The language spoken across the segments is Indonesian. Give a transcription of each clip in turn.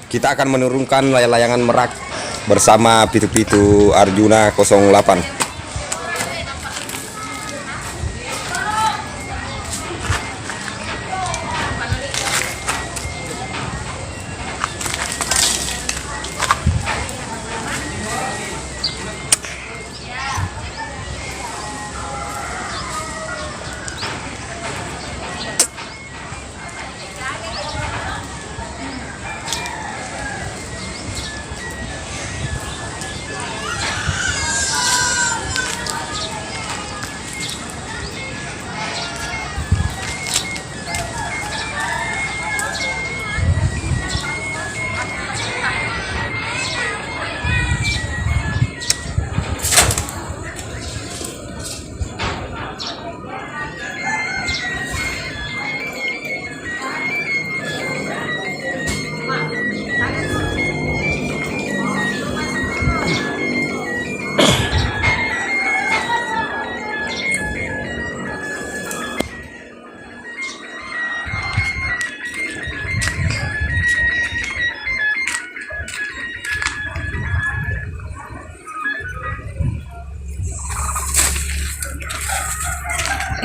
Kita akan menurunkan layangan merak bersama pitu-pitu Arjuna 08.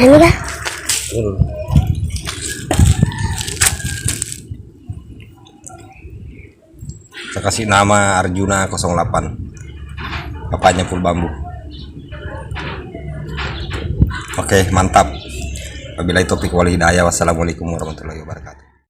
Ini dah. Saya kasih nama Arjuna 08. Bapaknya full bambu. Oke, mantap. Wabillahi taufiq wal hidayah. Wassalamualaikum warahmatullahi wabarakatuh.